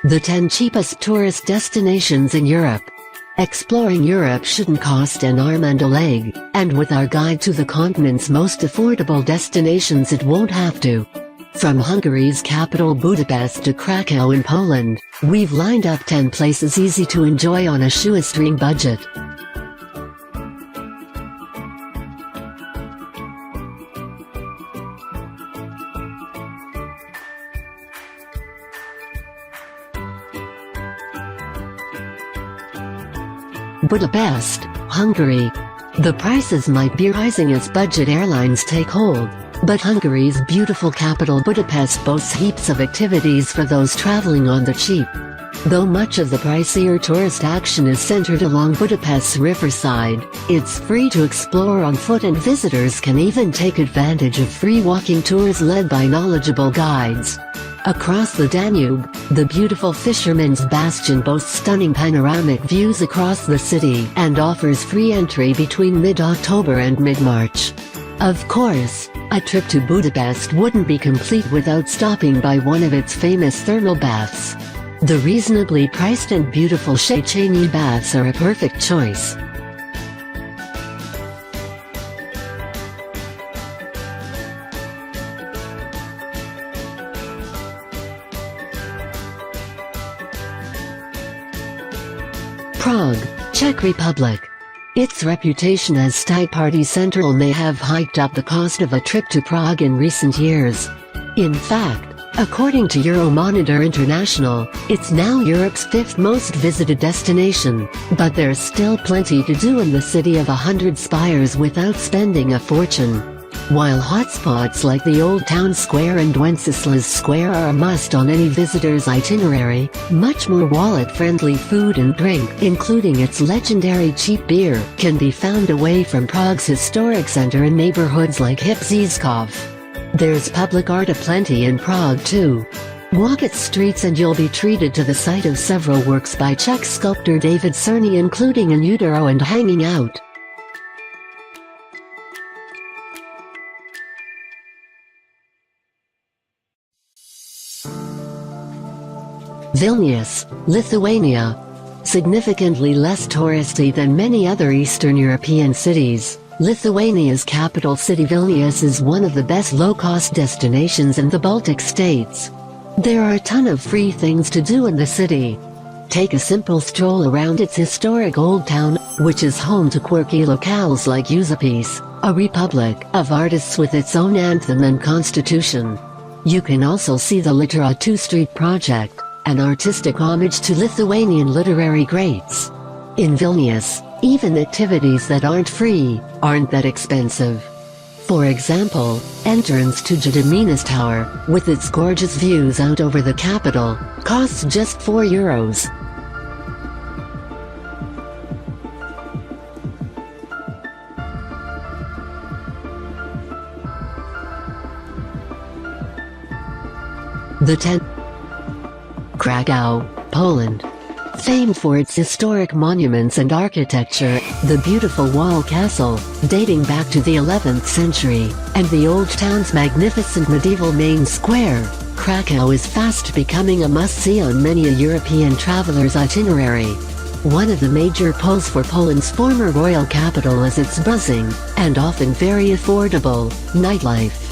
The 10 cheapest tourist destinations in Europe. Exploring Europe shouldn't cost an arm and a leg, and with our guide to the continent's most affordable destinations it won't have to. From Hungary's capital Budapest to Krakow in Poland, we've lined up 10 places easy to enjoy on a shoestring budget. Budapest, Hungary. The prices might be rising as budget airlines take hold, but Hungary's beautiful capital Budapest boasts heaps of activities for those traveling on the cheap. Though much of the pricier tourist action is centered along Budapest's riverside, it's free to explore on foot and visitors can even take advantage of free walking tours led by knowledgeable guides. Across the Danube, the beautiful Fisherman's Bastion boasts stunning panoramic views across the city and offers free entry between mid-October and mid-March. Of course, a trip to Budapest wouldn't be complete without stopping by one of its famous thermal baths. The reasonably priced and beautiful Széchenyi baths are a perfect choice. Prague, Czech Republic. Its reputation as stag party central may have hiked up the cost of a trip to Prague in recent years. In fact, according to Euromonitor International, it's now Europe's 5th most visited destination, but there's still plenty to do in the city of 100 spires without spending a fortune. While hotspots like the Old Town Square and Wenceslas Square are a must on any visitor's itinerary, much more wallet-friendly food and drink, including its legendary cheap beer, can be found away from Prague's historic center in neighborhoods like Hip Žižkov. There's public art aplenty in Prague too. Walk its streets and you'll be treated to the sight of several works by Czech sculptor David Cerny, including an Utero and Hanging Out. Vilnius, Lithuania. Significantly less touristy than many other Eastern European cities, Lithuania's capital city Vilnius is one of the best low-cost destinations in the Baltic states. There are a ton of free things to do in the city. Take a simple stroll around its historic old town, which is home to quirky locales like Usepiece, a republic of artists with its own anthem and constitution. You can also see the Litera 2 Street project, an artistic homage to Lithuanian literary greats. In Vilnius, even activities that aren't free, aren't that expensive. For example, entrance to Gediminas Tower, with its gorgeous views out over the capital, costs just €4. The 10th. Krakow, Poland. Famed for its historic monuments and architecture, the beautiful wall castle, dating back to the 11th century, and the old town's magnificent medieval main square, Krakow is fast becoming a must-see on many a European traveler's itinerary. One of the major pulls for Poland's former royal capital is its buzzing, and often very affordable, nightlife.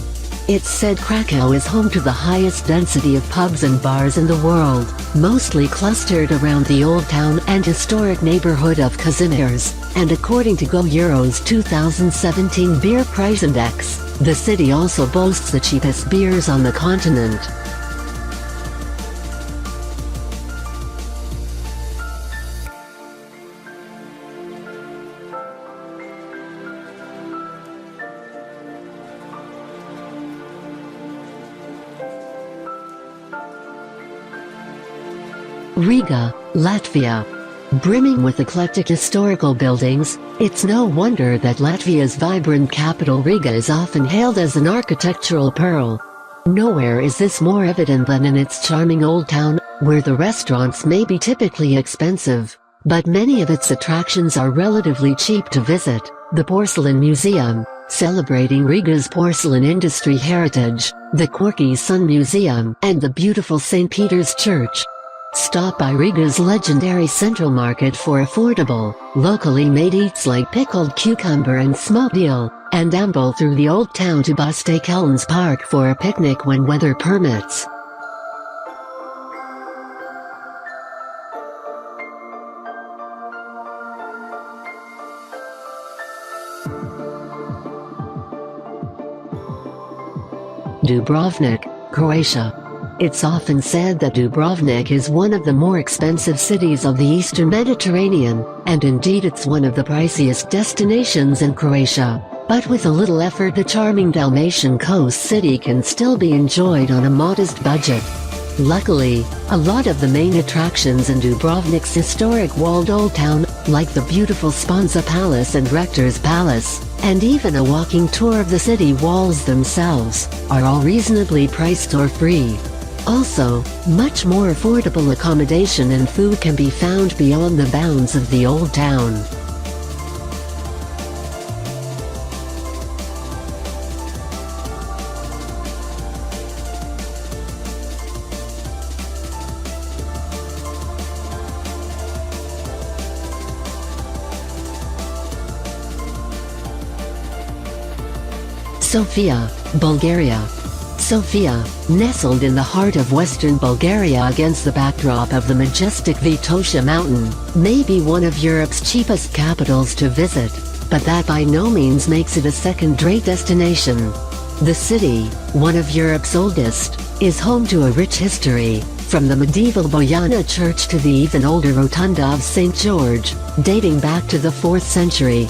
It's said Krakow is home to the highest density of pubs and bars in the world, mostly clustered around the old town and historic neighborhood of Kazimierz, and according to GoEuro's 2017 Beer Price Index, the city also boasts the cheapest beers on the continent. Riga, Latvia. Brimming with eclectic historical buildings, it's no wonder that Latvia's vibrant capital Riga is often hailed as an architectural pearl. Nowhere is this more evident than in its charming old town, where the restaurants may be typically expensive, but many of its attractions are relatively cheap to visit. The Porcelain Museum, celebrating Riga's porcelain industry heritage, the quirky Sun Museum, and the beautiful St. Peter's Church. Stop by Riga's legendary Central Market for affordable, locally made eats like pickled cucumber and smoked eel, and amble through the old town to Bostakellens Park for a picnic when weather permits. Dubrovnik, Croatia. It's often said that Dubrovnik is one of the more expensive cities of the Eastern Mediterranean, and indeed it's one of the priciest destinations in Croatia. But with a little effort, the charming Dalmatian coast city can still be enjoyed on a modest budget. Luckily, a lot of the main attractions in Dubrovnik's historic walled old town, like the beautiful Sponza Palace and Rector's Palace, and even a walking tour of the city walls themselves, are all reasonably priced or free. Also, much more affordable accommodation and food can be found beyond the bounds of the old town. Sofia, Bulgaria. Sofia, nestled in the heart of western Bulgaria against the backdrop of the majestic Vitocia mountain, may be one of Europe's cheapest capitals to visit, but that by no means makes it a second-rate destination. The city, one of Europe's oldest, is home to a rich history, from the medieval Bojana Church to the even older Rotunda of St. George, dating back to the 4th century.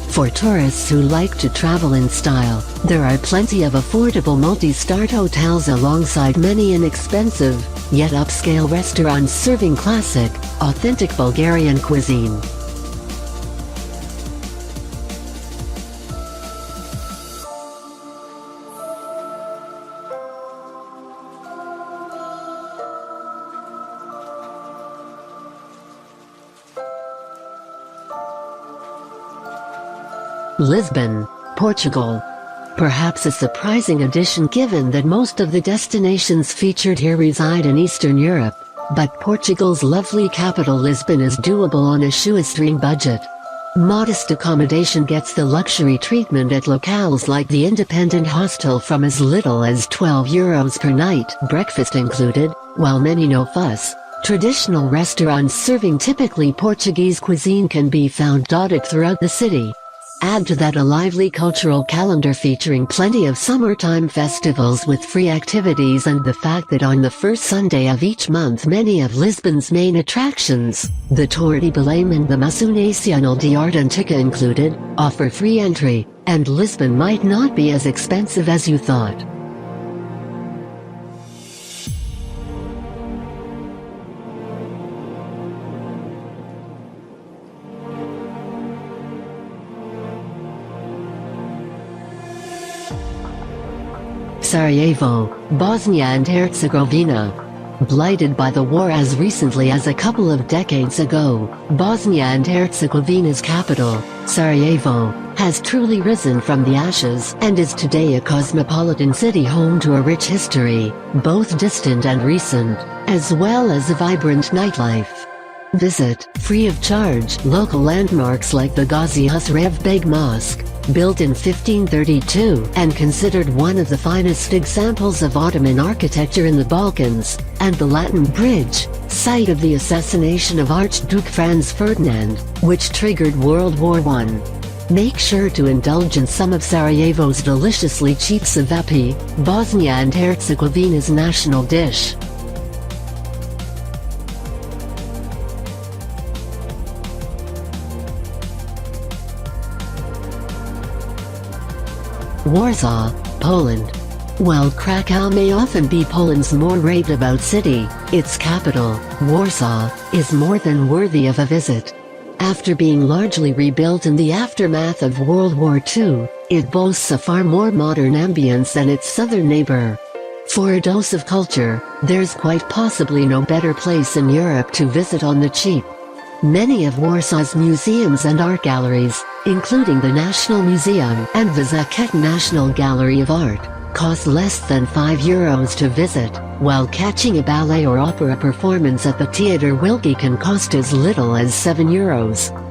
For tourists who like to travel in style, there are plenty of affordable multi-starred hotels alongside many inexpensive, yet upscale restaurants serving classic, authentic Bulgarian cuisine. Lisbon, Portugal. Perhaps a surprising addition given that most of the destinations featured here reside in Eastern Europe, but Portugal's lovely capital Lisbon is doable on a shoestring budget. Modest accommodation gets the luxury treatment at locales like the Independent Hostel from as little as €12 per night, breakfast included, while many no fuss. Traditional restaurants serving typically Portuguese cuisine can be found dotted throughout the city. Add to that a lively cultural calendar featuring plenty of summertime festivals with free activities and the fact that on the first Sunday of each month many of Lisbon's main attractions, the Tour de Belém and the Museu Nacional de Arte Antiga included, offer free entry, and Lisbon might not be as expensive as you thought. Sarajevo, Bosnia and Herzegovina. Blighted by the war as recently as a couple of decades ago, Bosnia and Herzegovina's capital, Sarajevo, has truly risen from the ashes and is today a cosmopolitan city home to a rich history, both distant and recent, as well as a vibrant nightlife. Visit, free of charge, local landmarks like the Gazi Husrev Beg Mosque, built in 1532 and considered one of the finest examples of Ottoman architecture in the Balkans, and the Latin Bridge, site of the assassination of Archduke Franz Ferdinand, which triggered World War I. Make sure to indulge in some of Sarajevo's deliciously cheap cevapi, Bosnia and Herzegovina's national dish. Warsaw, Poland. While Krakow may often be Poland's more raved about city, its capital, Warsaw, is more than worthy of a visit. After being largely rebuilt in the aftermath of World War II, it boasts a far more modern ambience than its southern neighbor. For a dose of culture, there's quite possibly no better place in Europe to visit on the cheap. Many of Warsaw's museums and art galleries, including the National Museum and the Zaket National Gallery of Art, cost less than €5 to visit, while catching a ballet or opera performance at the Theatre Wilkie can cost as little as €7.